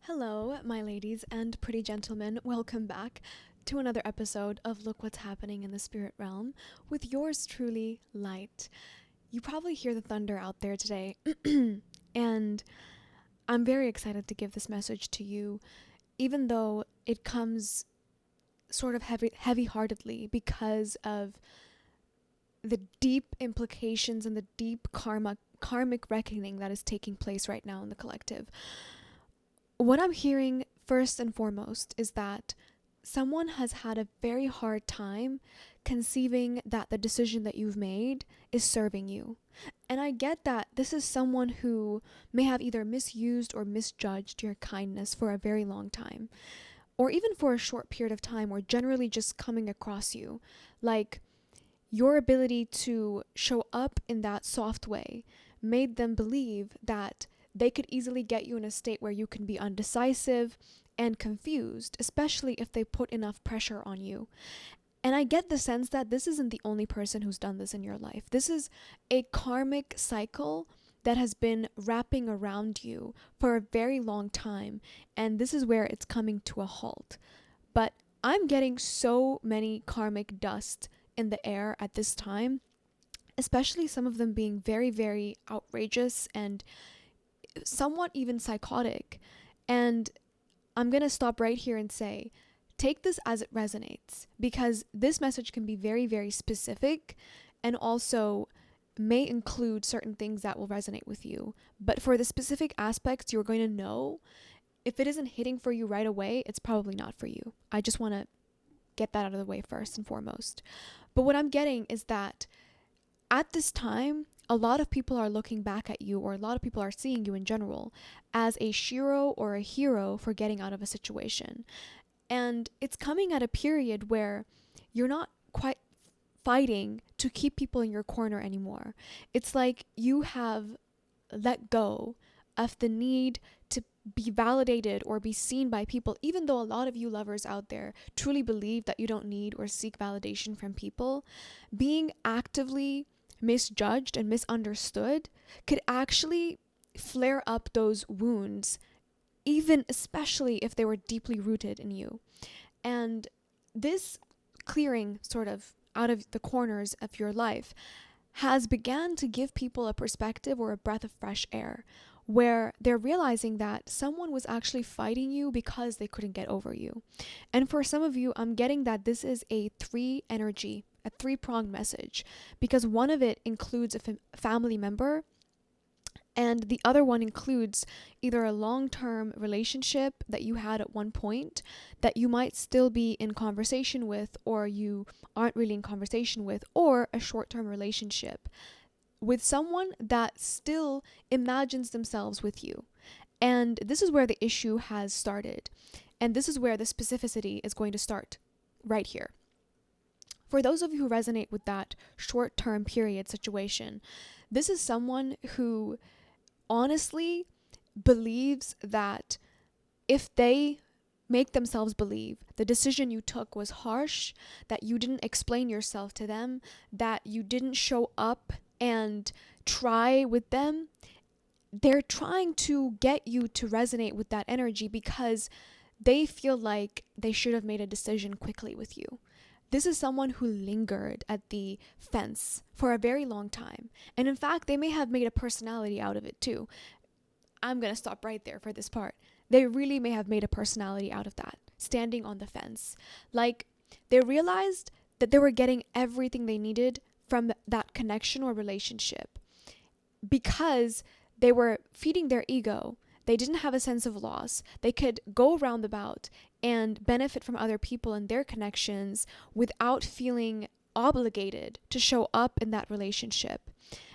Hello, my ladies and pretty gentlemen. Welcome back to another episode of Look What's Happening in the Spirit Realm with yours truly, Light. You probably hear the thunder out there today, and I'm very excited to give this message to you, even though it comes sort of heavy-heartedly because of the deep implications and the deep karmic reckoning that is taking place right now in the collective. What I'm hearing first and foremost is that someone has had a very hard time conceiving that the decision that you've made is serving you. And I get that this is someone who may have either misused or misjudged your kindness for a very long time, or even for a short period of time, or generally just coming across you. Like, your ability to show up in that soft way made them believe that they could easily get you in a state where you can be undecisive and confused, especially if they put enough pressure on you. And I get the sense that this isn't the only person who's done this in your life. This is a karmic cycle that has been wrapping around you for a very long time, and this is where it's coming to a halt. But I'm getting so many karmic dust in the air at this time, especially some of them being very, very outrageous and somewhat even psychotic. And I'm going to stop right here and say, take this as it resonates, because this message can be very, very specific and also may include certain things that will resonate with you. But for the specific aspects, you're going to know if it isn't hitting for you right away, it's probably not for you. I just want to get that out of the way first and foremost. But what I'm getting is that at this time, a lot of people are looking back at you, or a lot of people are seeing you in general, as a shiro or a hero for getting out of a situation. And it's coming at a period where you're not quite fighting to keep people in your corner anymore. It's like you have let go of the need to be validated or be seen by people, even though a lot of you lovers out there truly believe that you don't need or seek validation from people. Being actively misjudged and misunderstood could actually flare up those wounds, even especially if they were deeply rooted in you. And this clearing sort of out of the corners of your life has began to give people a perspective or a breath of fresh air, where they're realizing that someone was actually fighting you because they couldn't get over you. And for some of you, I'm getting that this is a three-pronged message, because one of it includes a family member, and the other one includes either a long-term relationship that you had at one point that you might still be in conversation with, or you aren't really in conversation with, or a short-term relationship with someone that still imagines themselves with you. And this is where the issue has started. And this is where the specificity is going to start right here. For those of you who resonate with that short-term period situation, this is someone who honestly believes that if they make themselves believe the decision you took was harsh, that you didn't explain yourself to them, that you didn't show up and try with them, they're trying to get you to resonate with that energy because they feel like they should have made a decision quickly with you. This is someone who lingered at the fence for a very long time. And in fact, they may have made a personality out of it too. I'm going to stop right there for this part. They really may have made a personality out of that, standing on the fence. Like, they realized that they were getting everything they needed from that connection or relationship because they were feeding their ego. They didn't have a sense of loss. They could go roundabout and benefit from other people and their connections without feeling obligated to show up in that relationship.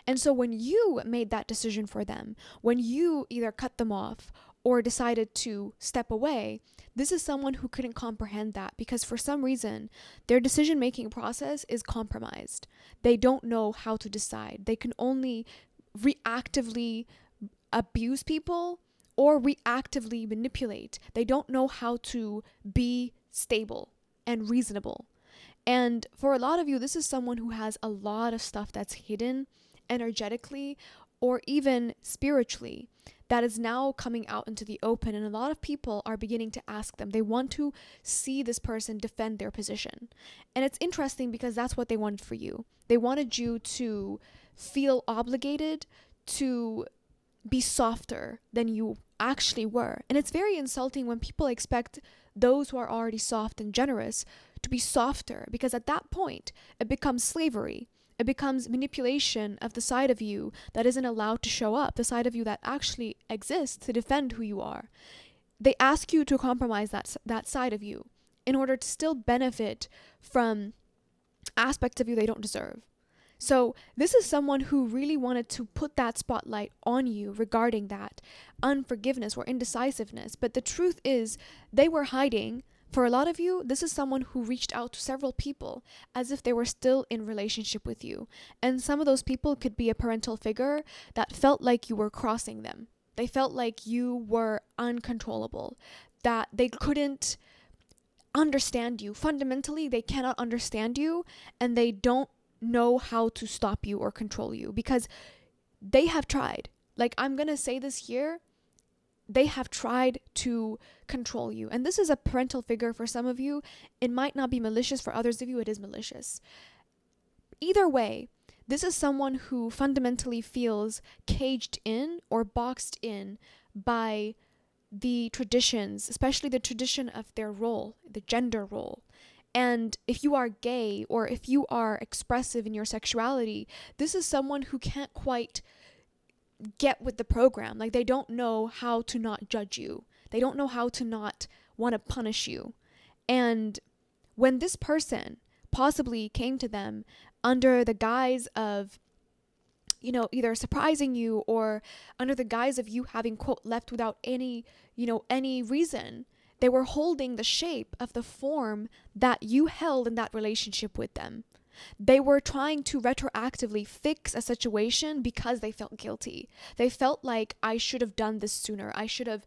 And so when you made that decision for them, when you either cut them off or decided to step away, this is someone who couldn't comprehend that because for some reason, their decision-making process is compromised. They don't know how to decide. They can only reactively abuse people or reactively manipulate. They don't know how to be stable and reasonable. And for a lot of you, this is someone who has a lot of stuff that's hidden energetically or even spiritually that is now coming out into the open, and a lot of people are beginning to ask them. They want to see this person defend their position. And it's interesting because that's what they wanted for you. They wanted you to feel obligated to be softer than you actually were. And it's very insulting when people expect those who are already soft and generous to be softer, because at that point it becomes slavery. It becomes manipulation of the side of you that isn't allowed to show up, the side of you that actually exists to defend who you are. They ask you to compromise that side of you in order to still benefit from aspects of you they don't deserve. So this is someone who really wanted to put that spotlight on you regarding that unforgiveness or indecisiveness. But the truth is, they were hiding. For a lot of you, this is someone who reached out to several people as if they were still in relationship with you. And some of those people could be a parental figure that felt like you were crossing them. They felt like you were uncontrollable, that they couldn't understand you. Fundamentally, they cannot understand you, and they don't know how to stop you or control you because they have tried. Like, I'm going to say this here. They have tried to control you. And this is a parental figure for some of you. It might not be malicious. For others of you, it is malicious. Either way, this is someone who fundamentally feels caged in or boxed in by the traditions, especially the tradition of their role, the gender role. And if you are gay or if you are expressive in your sexuality, this is someone who can't quite get with the program. Like, they don't know how to not judge you. They don't know how to not want to punish you. And when this person possibly came to them under the guise of, either surprising you or under the guise of you having, quote, left without any reason, they were holding the shape of the form that you held in that relationship with them. They were trying to retroactively fix a situation because they felt guilty. They felt like, I should have done this sooner. I should have,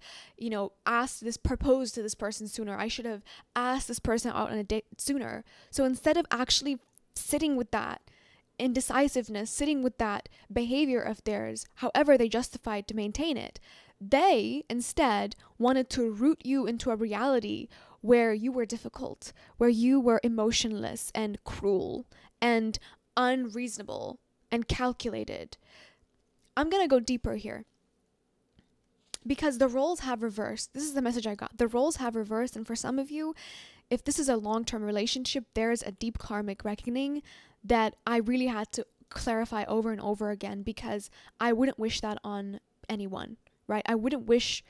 proposed to this person sooner. I should have asked this person out on a date sooner. So instead of actually sitting with that indecisiveness, sitting with that behavior of theirs, however they justified to maintain it, they instead wanted to root you into a reality where you were difficult, where you were emotionless and cruel and unreasonable and calculated. I'm going to go deeper here because the roles have reversed. This is the message I got. The roles have reversed. And for some of you, if this is a long-term relationship, there's a deep karmic reckoning that I really had to clarify over and over again, because I wouldn't wish that on anyone, right? I wouldn't wish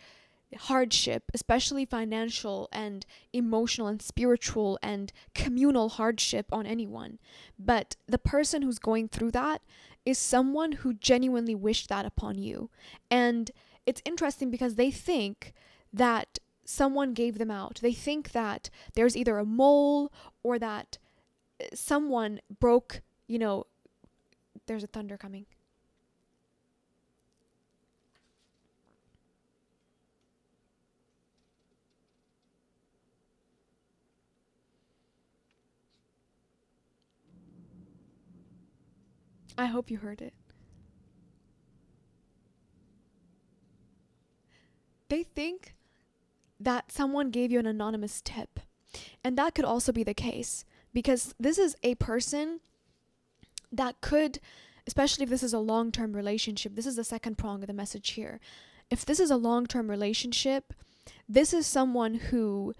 hardship, especially financial and emotional and spiritual and communal hardship, on anyone. But the person who's going through that is someone who genuinely wished that upon you. And it's interesting because they think that someone gave them out. They think that there's either a mole or that someone broke, there's a thunder coming. I hope you heard it. They think that someone gave you an anonymous tip. And that could also be the case, because this is a person that could, especially if this is a long-term relationship, this is the second prong of the message here. If this is a long-term relationship, this is someone who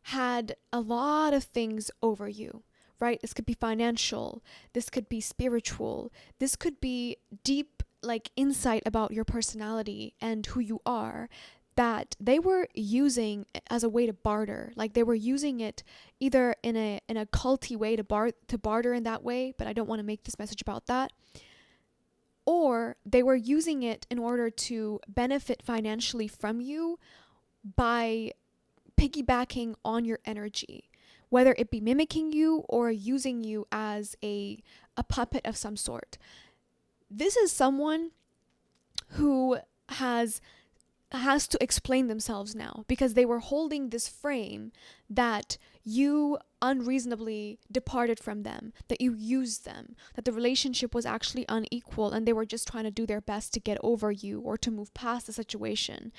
had a lot of things over you, right? This could be financial. This could be spiritual. This could be deep, insight about your personality and who you are, that they were using as a way to barter. Like, they were using it either in a culty way to barter in that way, but I don't want to make this message about that. Or they were using it in order to benefit financially from you by piggybacking on your energy, whether it be mimicking you or using you as a puppet of some sort. This is someone who has has to explain themselves now because they were holding this frame that you unreasonably departed from them, that you used them, that the relationship was actually unequal and they were just trying to do their best to get over you or to move past the situation.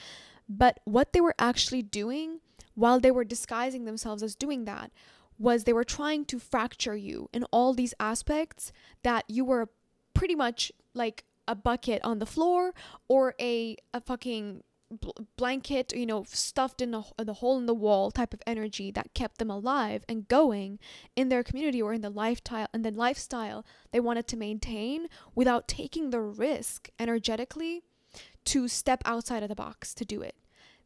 But what they were actually doing while they were disguising themselves as doing that was they were trying to fracture you in all these aspects, that you were pretty much like a bucket on the floor or a fucking blanket, stuffed in the hole in the wall type of energy that kept them alive and going in their community or in the lifestyle they wanted to maintain, without taking the risk energetically to step outside of the box to do it.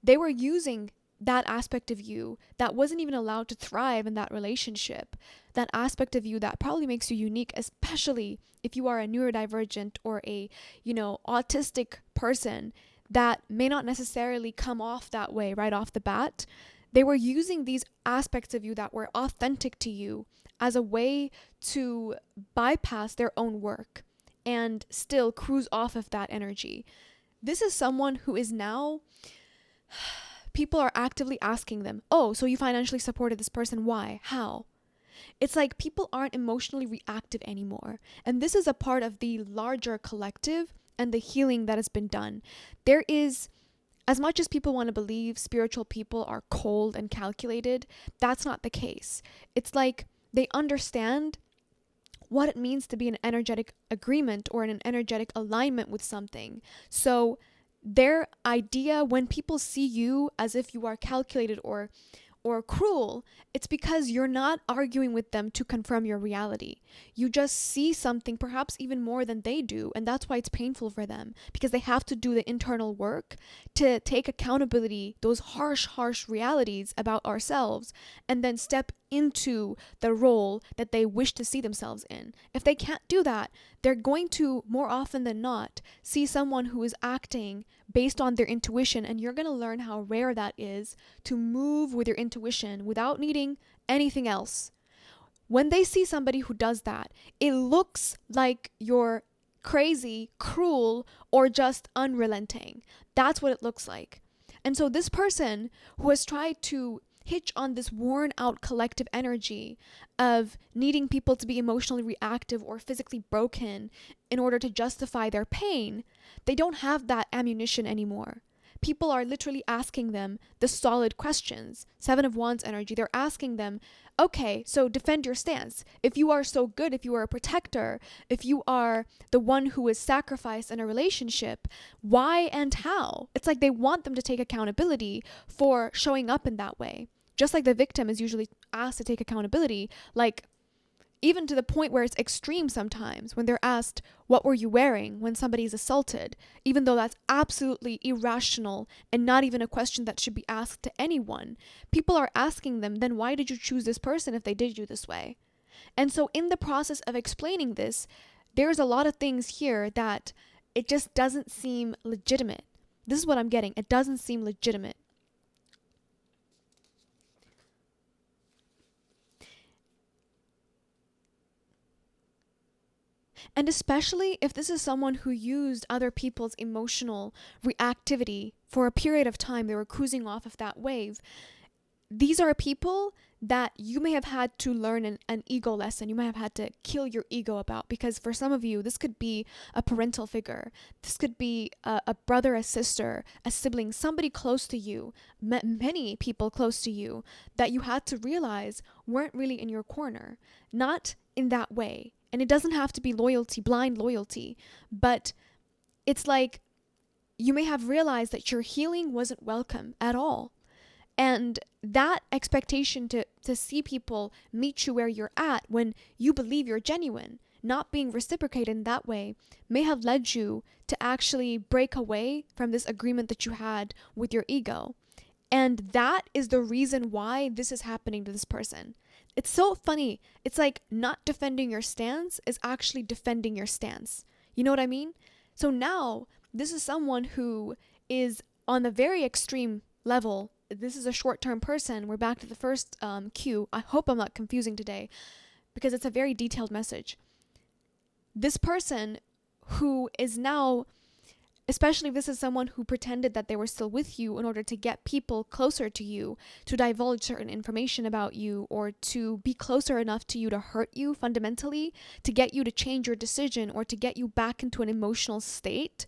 They were using that aspect of you that wasn't even allowed to thrive in that relationship, that aspect of you that probably makes you unique, especially if you are a neurodivergent or a autistic person that may not necessarily come off that way right off the bat. They were using these aspects of you that were authentic to you as a way to bypass their own work and still cruise off of that energy. This is someone who is now, people are actively asking them, oh, so you financially supported this person. Why? How? It's like people aren't emotionally reactive anymore. And this is a part of the larger collective and the healing that has been done. There is, as much as people want to believe spiritual people are cold and calculated, that's not the case. It's like they understand what it means to be in an energetic agreement or in an energetic alignment with something. So their idea, when people see you as if you are calculated or cruel, it's because you're not arguing with them to confirm your reality. You just see something perhaps even more than they do, and that's why it's painful for them, because they have to do the internal work to take accountability, those harsh realities about ourselves, and then step into the role that they wish to see themselves in. If they can't do that, they're going to, more often than not, see someone who is acting based on their intuition, and you're going to learn how rare that is, to move with your intuition without needing anything else. When they see somebody who does that, it looks like you're crazy, cruel, or just unrelenting. That's what it looks like. And so this person who has tried to hitch on this worn out collective energy of needing people to be emotionally reactive or physically broken in order to justify their pain, they don't have that ammunition anymore. People are literally asking them the solid questions. 7 of Wands energy, they're asking them, okay, so defend your stance. If you are so good, if you are a protector, if you are the one who is sacrificed in a relationship, why and how? It's like they want them to take accountability for showing up in that way. Just like the victim is usually asked to take accountability, like even to the point where it's extreme sometimes when they're asked, what were you wearing when somebody is assaulted? Even though that's absolutely irrational and not even a question that should be asked to anyone. People are asking them, then why did you choose this person if they did you this way? And so in the process of explaining this, there's a lot of things here that it just doesn't seem legitimate. This is what I'm getting. It doesn't seem legitimate. And especially if this is someone who used other people's emotional reactivity for a period of time, they were cruising off of that wave. These are people that you may have had to learn an ego lesson. You might have had to kill your ego about, because for some of you, this could be a parental figure. This could be a brother, a sister, a sibling, somebody close to you, many people close to you that you had to realize weren't really in your corner. Not in that way. And it doesn't have to be loyalty, blind loyalty, but it's like you may have realized that your healing wasn't welcome at all. And that expectation to see people meet you where you're at when you believe you're genuine, not being reciprocated in that way, may have led you to actually break away from this agreement that you had with your ego. And that is the reason why this is happening to this person. It's so funny. It's like not defending your stance is actually defending your stance. You know what I mean? So now this is someone who is on the very extreme level. This is a short-term person. We're back to the first cue. I hope I'm not confusing today because it's a very detailed message. This person who is now Especially if this is someone who pretended that they were still with you in order to get people closer to you, to divulge certain information about you, or to be closer enough to you to hurt you fundamentally, to get you to change your decision, or to get you back into an emotional state.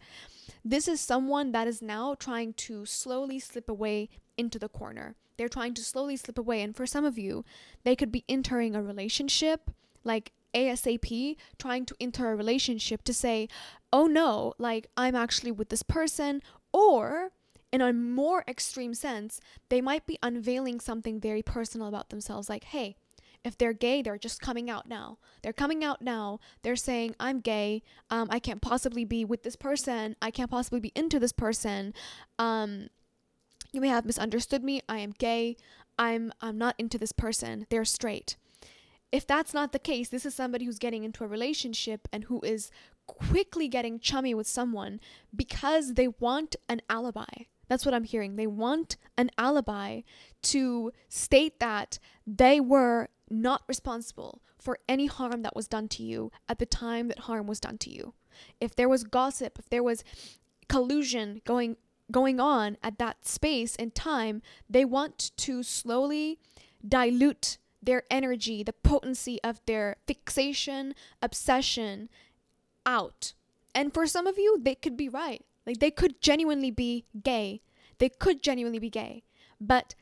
This is someone that is now trying to slowly slip away into the corner. They're trying to slowly slip away. And for some of you, they could be entering a relationship, like ASAP, trying to enter a relationship to say, oh no, like I'm actually with this person. Or in a more extreme sense, they might be unveiling something very personal about themselves. Like, hey, if they're gay, they're just coming out now. They're coming out now. They're saying, I'm gay. I can't possibly be with this person. I can't possibly be into this person. You may have misunderstood me. I am gay. I'm not into this person. They're straight. If that's not the case, this is somebody who's getting into a relationship and who is quickly getting chummy with someone because they want an alibi. That's what I'm hearing. They want an alibi to state that they were not responsible for any harm that was done to you at the time that harm was done to you. If there was gossip, if there was collusion going on at that space and time, they want to slowly dilute their energy, the potency of their fixation, obsession out. And for some of you, they could be right. Like, they could genuinely be gay. They could genuinely be gay. But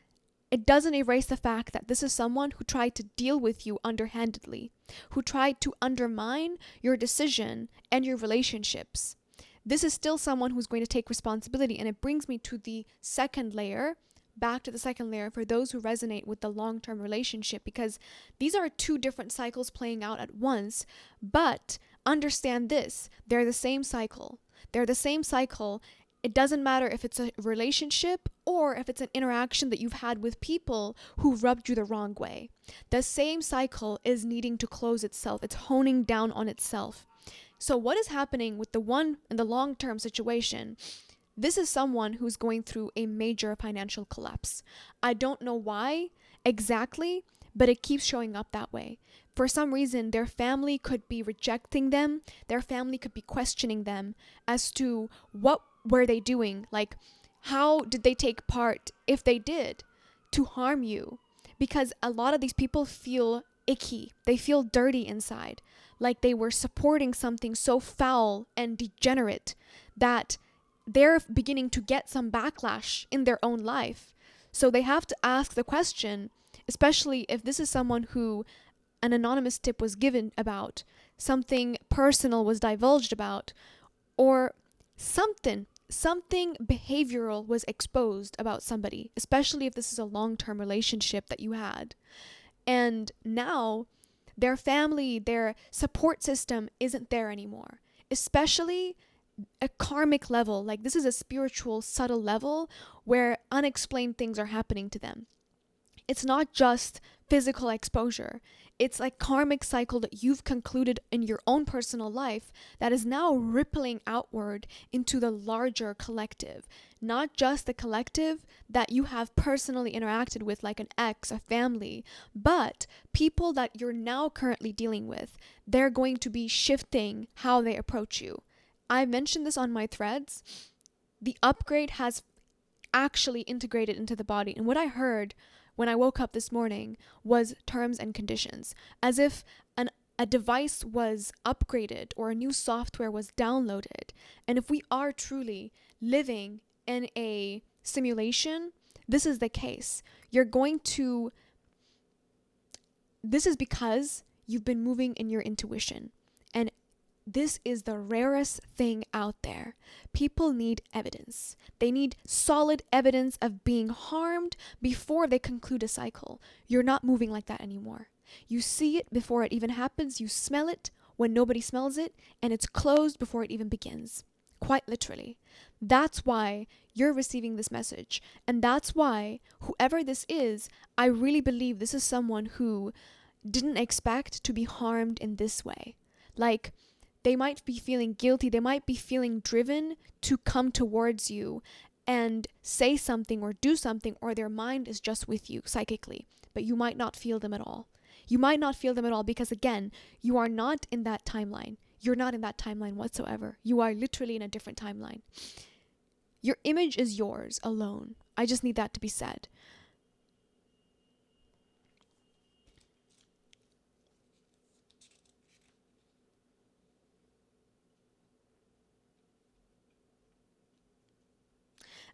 it doesn't erase the fact that this is someone who tried to deal with you underhandedly, who tried to undermine your decision and your relationships. This is still someone who's going to take responsibility. And it brings me to the second layer, back to the second layer for those who resonate with the long-term relationship, because these are two different cycles playing out at once. But understand this, they're the same cycle. They're the same cycle. It doesn't matter if it's a relationship or if it's an interaction that you've had with people who rubbed you the wrong way. The same cycle is needing to close itself. It's honing down on itself. So what is happening with the one in the long-term situation? This is someone who's going through a major financial collapse. I don't know why exactly, but it keeps showing up that way. For some reason, their family could be rejecting them. Their family could be questioning them as to what were they doing? Like, how did they take part, if they did, to harm you? Because a lot of these people feel icky. They feel dirty inside. Like they were supporting something so foul and degenerate that they're beginning to get some backlash in their own life. So they have to ask the question, especially if this is someone who an anonymous tip was given about, something personal was divulged about, or something behavioral was exposed about somebody, especially if this is a long-term relationship that you had. And now their family, their support system isn't there anymore, especially a karmic level. Like, this is a spiritual, subtle level where unexplained things are happening to them. It's not just physical exposure. It's like karmic cycle that you've concluded in your own personal life that is now rippling outward into the larger collective. Not just the collective that you have personally interacted with, like an ex, a family, but people that you're now currently dealing with. They're going to be shifting how they approach you. I mentioned this on my threads. The upgrade has actually integrated into the body. And what I heard when I woke up this morning was terms and conditions, as if a device was upgraded or a new software was downloaded. And if we are truly living in a simulation, this is the case. This is because you've been moving in your intuition. And this is the rarest thing out there. People need evidence. They need solid evidence of being harmed before they conclude a cycle. You're not moving like that anymore. You see it before it even happens. You smell it when nobody smells it, and it's closed before it even begins. Quite literally. That's why you're receiving this message. And that's why whoever this is, I really believe this is someone who didn't expect to be harmed in this way. Like, they might be feeling guilty. They might be feeling driven to come towards you and say something or do something, or their mind is just with you psychically, but you might not feel them at all. You might not feel them at all because, again, you are not in that timeline. you're not in that timeline whatsoever. You are literally in a different timeline. Your image is yours alone. I just need that to be said.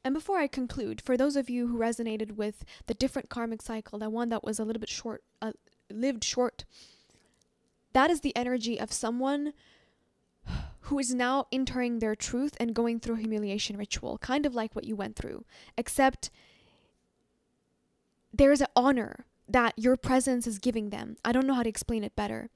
And before I conclude, for those of you who resonated with the different karmic cycle, the one that was a little bit short, lived short, that is the energy of someone who is now entering their truth and going through a humiliation ritual, kind of like what you went through, except there's an honor that your presence is giving them. I don't know how to explain it better.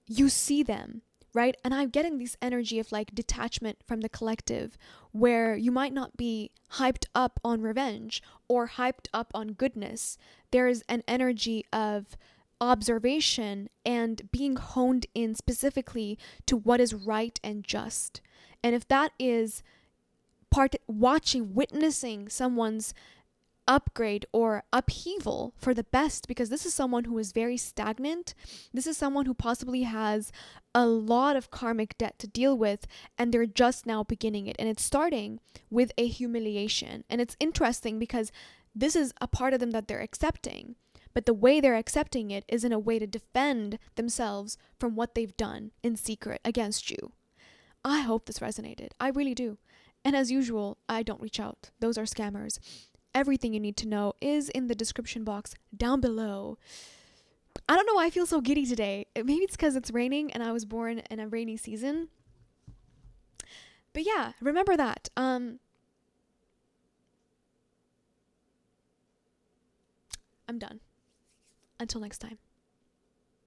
You see them, right? And I'm getting this energy of like detachment from the collective, where you might not be hyped up on revenge or hyped up on goodness. There is an energy of observation and being honed in specifically to what is right and just. And if that is witnessing someone's upgrade or upheaval for the best, because this is someone who is very stagnant. This is someone who possibly has a lot of karmic debt to deal with, and they're just now beginning it. And it's starting with a humiliation. And it's interesting because this is a part of them that they're accepting. But the way they're accepting it is in a way to defend themselves from what they've done in secret against you. I hope this resonated. I really do. And as usual, I don't reach out. Those are scammers. Everything you need to know is in the description box down below. I don't know why I feel so giddy today. Maybe it's because it's raining and I was born in a rainy season. But yeah, remember that. I'm done. Until next time.